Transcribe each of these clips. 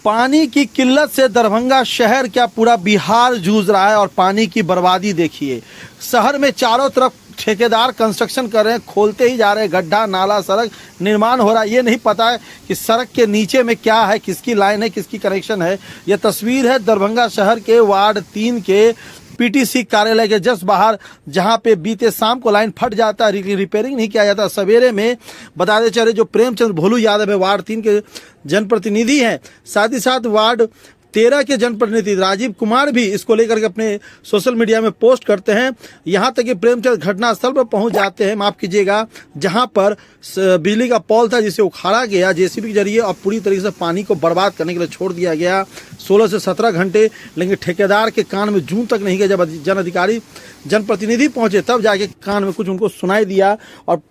पानी की किल्लत से दरभंगा शहर क्या पूरा बिहार जूझ रहा है। और पानी की बर्बादी देखिए, शहर में चारों तरफ ठेकेदार कंस्ट्रक्शन कर रहे हैं, खोलते ही जा रहे हैं, गड्ढा नाला सड़क निर्माण हो रहा है। ये नहीं पता है कि सड़क के नीचे में क्या है, किसकी लाइन है, किसकी कनेक्शन है। यह तस्वीर है दरभंगा शहर के वार्ड 3 के पीटीसी कार्यालय के जस्ट बाहर, जहां पे बीते शाम को लाइन फट जाता है, रिपेयरिंग नहीं किया जाता। सवेरे में बताते चले जो प्रेमचंद भोलू यादव है वार्ड 3 के जनप्रतिनिधि हैं, साथ ही साथ वार्ड 13 के जनप्रतिनिधि राजीव कुमार भी इसको लेकर के अपने सोशल मीडिया में पोस्ट करते हैं। यहां तक कि प्रेमचंद घटनास्थल पर पहुंच जाते हैं, माफ कीजिएगा, जहां पर बिजली का पोल था जिसे उखाड़ा गया जेसीबी के जरिए और पूरी तरीके से पानी को बर्बाद करने के लिए छोड़ दिया गया 16 से 17 घंटे। लेकिन ठेकेदार के कान में जूं तक नहीं गया। जब जन अधिकारी जनप्रतिनिधि पहुंचे तब जाके कान में कुछ उनको सुनाई दिया और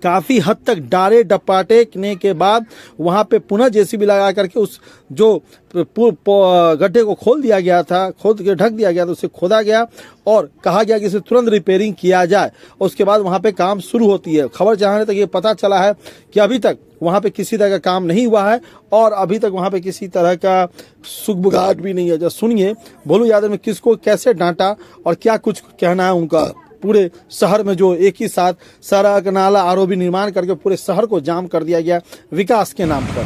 काफ़ी हद तक डारे डपाटने के बाद वहां पे पुनः जेसीबी लगा करके उस जो गड्ढे को खोल दिया गया था, खोद के ढक दिया गया था, उसे खोदा गया और कहा गया कि इसे तुरंत रिपेयरिंग किया जाए। और उसके बाद वहां पे काम शुरू होती है। खबर जहां तक ये पता चला है कि अभी तक वहां पे किसी तरह का काम नहीं हुआ है और अभी तक वहां पे किसी तरह का सुगबुगाहट भी नहीं है। जो सुनिए भोलू यादव ने किसको कैसे डांटा और क्या कुछ कहना है उनका। पूरे शहर में जो एक ही साथ सड़क नाला आरओबी निर्माण करके पूरे शहर को जाम कर दिया गया विकास के नाम पर।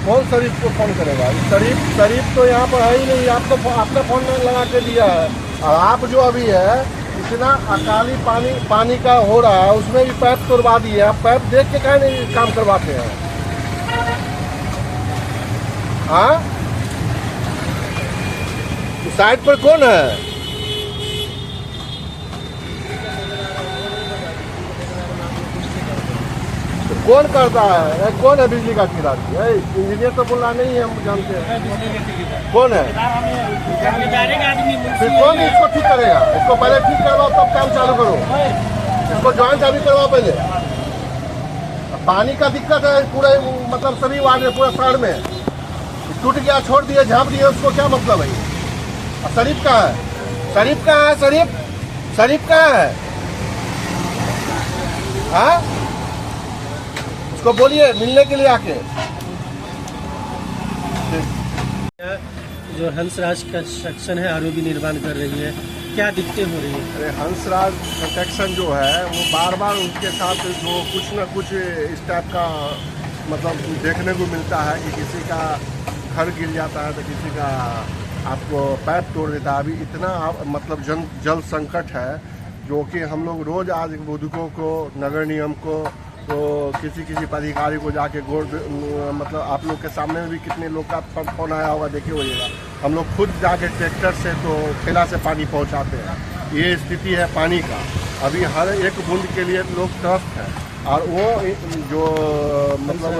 कौन शरीफ को फोन करेगा? शरीफ तो यहाँ पर है ही नहीं। आपको आपने फोन लगा के दिया है और आप जो अभी है इतना अकाली पानी का हो रहा है, उसमें भी पाइप तोड़वा दिए। आप पाइप देख के क्या नहीं काम करवाते हैं? हाँ, साइड पर कौन है? कौन करता है? कौन है बिजली का ठेकेदार? इंजीनियर तो बोला नहीं है, हम जानते हैं। कौन है? फिर कौन इसको ठीक करेगा? इसको पहले ठीक करवाओ तब काम चालू करो। इसको ज्वाइन चालू करवाओ पहले। पानी का दिक्कत है पूरे मतलब सभी वार्ड में, पूरे शहर में। टूट गया, छोड़ दिया, झाँप दिया, उसको क्या मतलब है? शरीफ कहाँ है? शरीफ कहाँ है? शरीफ कहाँ है? हाँ, तो बोलिए मिलने के लिए आके। जो हंसराज कंस्ट्रक्शन है आरओबी निर्माण कर रही है, क्या दिक्कतें हो रही है? अरे हंसराज कंस्ट्रक्शन जो है वो बार बार उनके साथ जो कुछ न कुछ इस टाइप का मतलब देखने को मिलता है कि किसी का घर गिर जाता है तो किसी का आपको पाइप तोड़ देता है। अभी इतना मतलब जल संकट है जो कि हम लोग रोज आज बुजुर्गों को, नगर निगम को, तो किसी पदाधिकारी को जाके मतलब आप लोग के सामने में भी कितने लोग का फोन आया होगा, देखे होइएगा। हम लोग खुद जाके ट्रैक्टर से तो ठेला से पानी पहुंचाते हैं। ये स्थिति है पानी का। अभी हर एक बूंद के लिए लोग त्रस्त हैं और वो जो मतलब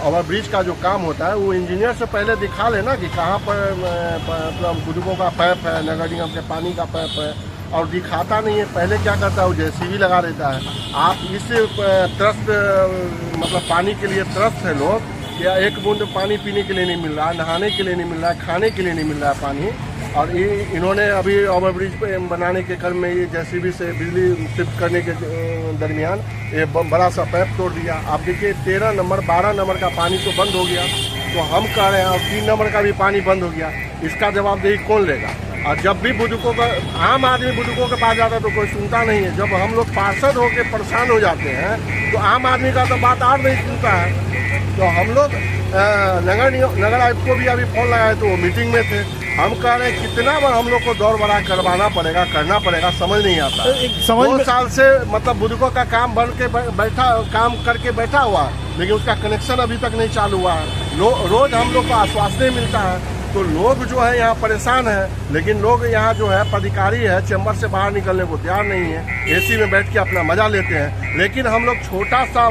ओवरब्रिज का जो काम होता है वो इंजीनियर से पहले दिखा लेना कि कहाँ पर मतलब बुजुर्गों का पाइप है, नगर निगम के पानी का पाइप है, और दिखाता नहीं है। पहले क्या करता है वो जेसीबी लगा देता है। आप इस त्रस्त मतलब पानी के लिए त्रस्त है लोग, या एक बूंद पानी पीने के लिए नहीं मिल रहा है, नहाने के लिए नहीं मिल रहा है, खाने के लिए नहीं मिल रहा है पानी। और इन्होंने अभी ओवरब्रिज बनाने के क्रम में ये जेसीबी से बिजली शिफ्ट करने के दरमियान ये बड़ा सा पाइप तोड़ दिया। आप देखिए 13 नंबर 12 नंबर का पानी तो बंद हो गया, तो हम कह रहे हैं और 3 नंबर का भी पानी बंद हो गया। इसका जवाबदेही कौन लेगा? और जब भी बुजुर्गों का आम आदमी बुजुर्गों के पास जाता है तो कोई सुनता नहीं है। जब हम लोग पार्षद होकर परेशान हो जाते हैं तो आम आदमी का तो बात और नहीं सुनता है। तो हम लोग नगर आयुक्त को भी अभी फोन लगाए तो वो मीटिंग में थे। हम कह रहे हैं कितना बार हम लोग को दौड़ बड़ा करवाना पड़ेगा, करना पड़ेगा, समझ नहीं आता। 2 साल से मतलब बुजुर्गों का काम बन के काम करके बैठा हुआ है, लेकिन उसका कनेक्शन अभी तक नहीं चालू हुआ है। रोज हम लोग को आश्वासन मिलता है तो लोग जो है यहाँ परेशान है। लेकिन लोग यहाँ जो है पदाधिकारी है चैम्बर से बाहर निकलने को तैयार नहीं है, एसी में बैठ के अपना मजा लेते हैं। लेकिन हम लोग छोटा सा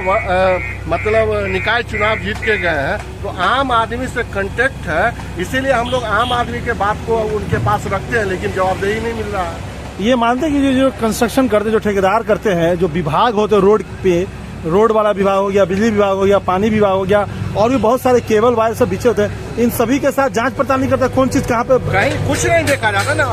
मतलब निकाय चुनाव जीत के गए हैं तो आम आदमी से कांटेक्ट है, इसीलिए हम लोग आम आदमी के बात को उनके पास रखते हैं, लेकिन जवाबदेही नहीं मिल रहा है। ये मानते हैं कि जो कंस्ट्रक्शन करते, जो ठेकेदार करते हैं, जो विभाग होते हैं रोड पे, रोड वाला विभाग हो गया, बिजली विभाग हो गया, पानी विभाग हो गया और भी बहुत सारे केबल वायर सब बिछे होते हैं, इन सभी के साथ जांच पड़ताल नहीं करता कौन चीज कहाँ पे। कहीं कुछ नहीं देखा जाता ना।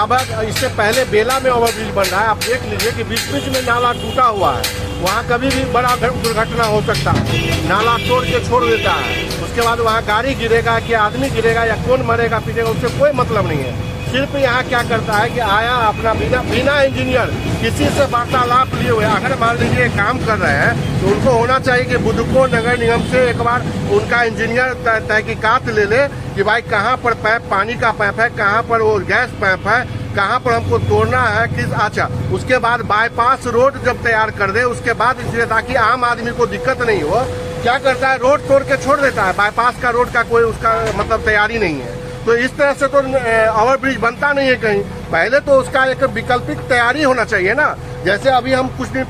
अब इससे पहले बेला में ओवरब्रिज बन रहा है, आप देख लीजिए कि बीच बीच में नाला टूटा हुआ है। वहाँ कभी भी बड़ा दुर्घटना हो सकता है। नाला तोड़ के छोड़ देता है, उसके बाद वहाँ गाड़ी गिरेगा कि आदमी गिरेगा या कौन मरेगा पीटेगा, उससे कोई मतलब नहीं है। सिर्फ यहाँ क्या करता है कि आया अपना बिना इंजीनियर किसी से वार्तालाप लिए हुए, अगर मान लीजिए काम कर रहे हैं तो उनको होना चाहिए कि बुडको नगर निगम से एक बार उनका इंजीनियर तहकीकात ले ले कि भाई कहाँ पर पैप पानी का पैप है, कहाँ पर वो गैस पैप है, कहाँ पर हमको तोड़ना है किस। अच्छा, उसके बाद बाईपास रोड जब तैयार कर दे उसके बाद इसलिए ताकि आम आदमी को दिक्कत नहीं हो, क्या करता है रोड तोड़ के छोड़ देता है। बाईपास का रोड का कोई उसका मतलब तैयारी नहीं है। तो इस तरह से तो ओवर ब्रिज बनता नहीं है कहीं। पहले तो उसका एक विकल्पिक तैयारी होना चाहिए ना। जैसे अभी हम कुछ दिन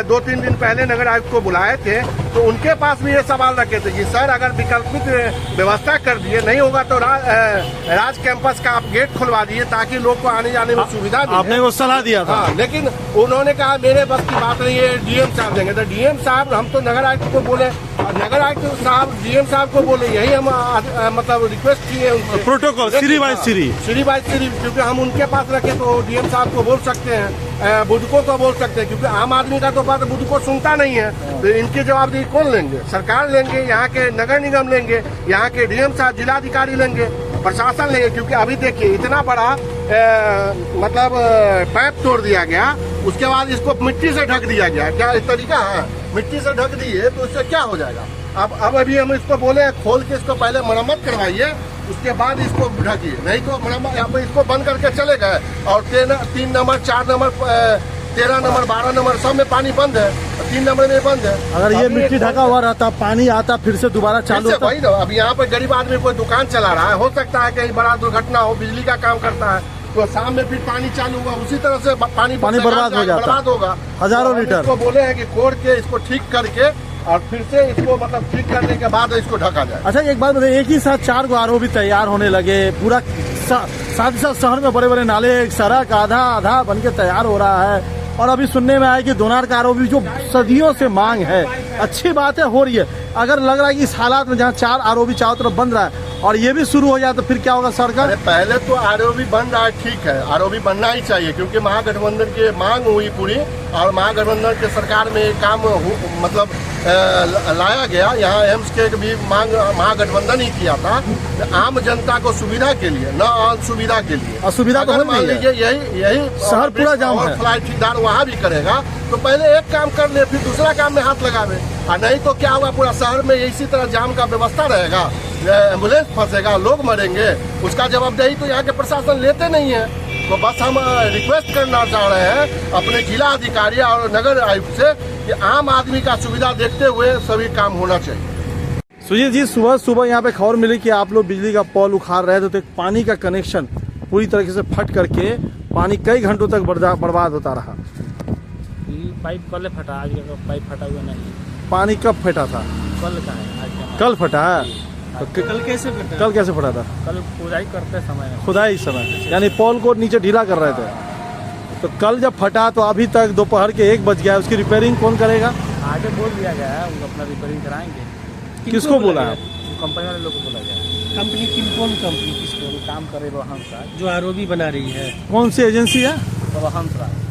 2-3 दिन पहले नगर आयुक्त को बुलाए थे तो उनके पास भी ये सवाल रखे थे कि सर अगर विकल्पित व्यवस्था कर दिए नहीं होगा तो राज कैंपस का आप गेट खुलवा दिए ताकि लोग को आने जाने में सुविधा मिले। आपने वो सलाह दिया था। हाँ, लेकिन उन्होंने कहा मेरे बस की बात नहीं है, डीएम साहब देंगे। तो डीएम साहब हम तो नगर आयुक्त को बोले, नगर आयुक्त साहब डीएम साहब को बोले, यही हम मतलब रिक्वेस्ट किए उनसे प्रोटोकॉल सीरी बाय सीरी, क्योंकि हम उनके पास रखे तो डीएम साहब को बोल सकते हैं, बुडको को बोल सकते हैं, क्योंकि आम आदमी का तो बात बुडको सुनता नहीं है। तो इनकी जवाबदेही कौन लेंगे? सरकार लेंगे, यहाँ के नगर निगम लेंगे, यहाँ के डीएम साहब जिलाधिकारी लेंगे, प्रशासन लेंगे। क्योंकि अभी देखिए इतना बड़ा मतलब पाइप तोड़ दिया गया, उसके बाद इसको मिट्टी से ढक दिया गया। क्या इस तरीका है? मिट्टी से ढक दिए तो इससे क्या हो जाएगा? अब अभी हम इसको बोले खोल के इसको पहले मरम्मत करवाइए, उसके बाद इसको ढकिए, नहीं तो मरम्मत इसको बंद करके चले गए। और 3 नंबर 4 नंबर 13 नंबर 12 नंबर सब में पानी बंद है, 3 नंबर में बंद है। अगर ये मिट्टी ढका हुआ रहता, पानी आता फिर से दोबारा चालू होता। वही ना, अब यहाँ पर गरीब आदमी कोई दुकान चला रहा है, हो सकता है कहीं बड़ा दुर्घटना हो, बिजली का काम करता है तो शाम में फिर पानी चालू हुआ, उसी तरह से पानी बर्बाद हो जाता, बर्बाद होगा हजारों लीटर। इसको बोले हैं कि कोड़ के इसको ठीक करके और फिर से इसको मतलब ठीक करने के बाद इसको ढका जाए। अच्छा, एक बात बताइए, एक ही साथ 4 गो आरओ भी तैयार होने लगे, पूरा साथ ही साथ शहर में बड़े बड़े नाले, सड़क आधा बन के तैयार हो रहा है। और अभी सुनने में आया कि दोनार का आरओ भी जो सदियों से मांग है, अच्छी बात है, हो रही है। अगर लग रहा है कि इस हालात में जहाँ 4 आरओ भी चारों तरफ बन रहा है और ये भी शुरू हो जाए तो फिर क्या होगा सरकार? पहले तो आरओ भी बन रहा है, ठीक है, आरओ भी बनना ही चाहिए क्योंकि महागठबंधन की मांग हुई पूरी और महागठबंधन के सरकार में एक काम मतलब लाया गया। यहाँ एम्स के भी मांग महागठबंधन ही किया था, आम जनता को सुविधा के लिए, न असुविधा के लिए। असुविधा तो मान लीजिए यही शहर पूरा जाम है, फ्लाइट ठेकेदार वहाँ भी करेगा तो पहले एक काम कर ले फिर दूसरा काम में हाथ लगावे। और नहीं तो क्या होगा, पूरा शहर में इसी तरह जाम का व्यवस्था रहेगा, एम्बुलेंस फंसेगा, लोग मरेंगे, उसका जवाबदेही तो यहाँ के प्रशासन लेते नहीं है। तो बस हम रिक्वेस्ट करना चाह रहे हैं अपने जिला अधिकारी और नगर आयुक्त से कि आम आदमी का सुविधा देखते हुए सभी काम होना चाहिए। सुजीत जी, सुबह यहाँ पे खबर मिली कि आप लोग बिजली का पोल उखाड़ रहे थे तो एक पानी का कनेक्शन पूरी तरीके से फट करके पानी कई घंटों तक बर्बाद होता रहा। पाइप कल फटा, आज पाइप फटा हुआ नहीं। पानी कब फटा था? कल का है, आज का कल फटा है। तो कल कैसे फटा? कल कैसे फटा था? कल खुदाई करते समय, खुदाई समय, यानी पोल को नीचे ढीला कर रहे थे। तो कल जब फटा तो अभी तक दोपहर के 1 बज गया, उसकी रिपेयरिंग कौन करेगा? आगे बोल दिया गया है, वो अपना रिपेयरिंग कराएंगे। किसको बोला है? कंपनी वाले लोग को बोला गया है। कंपनी कौन कंपनी किसको? काम करे बाबा हंसराज, जो आरओबी बना रही है। कौन सी एजेंसी है? बाबा हंसराज।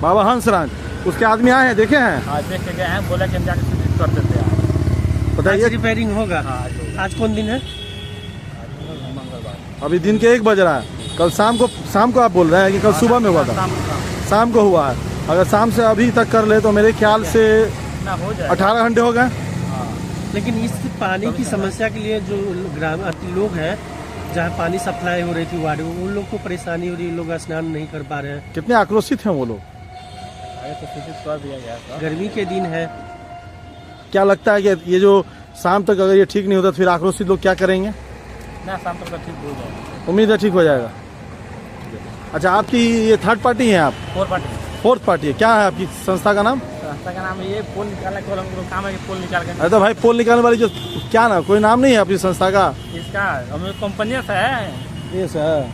बाबा हंसराज, उसके आदमी आए हैं, देखे हैं? आज देख के गए हैं, बोला कि हम जाके सूचित कर देते हैं। बताइए, रिपेयरिंग होगा? आज कौन दिन है? मंगलवार। अभी दिन के 1 बज रहा है। कल शाम को आप बोल रहे हैं कि कल सुबह में हुआ था? शाम को हुआ है। अगर शाम से अभी तक कर ले तो मेरे ख्याल से 18 घंटे हो गए। लेकिन इस पानी की समस्या के लिए जो ग्रामीण लोग हैं, जहाँ पानी सप्लाई हो रही थी वार्ड में, उन लोग को परेशानी हो रही है, लोग स्नान नहीं कर पा रहे हैं। कितने आक्रोशित हैं वो लोग? तो सूचित कर दिया गया था। गर्मी के दिन है। क्या लगता है कि ये जो शाम तक अगर ये ठीक नहीं होता तो फिर आक्रोशित लोग क्या करेंगे? ना, शाम तक ठीक हो जाएगा, उम्मीद है ठीक हो जाएगा। अच्छा, आपकी ये 3rd पार्टी है? आप 4th पार्टी है? क्या है आपकी संस्था का नाम? संस्था का नाम ये पोल निकालने का काम है कि पोल निकाल के। अरे तो भाई, पोल निकालने वाली जो क्या ना, कोई नाम नहीं है आपकी संस्था का? इसका कंपनी से है। ये सर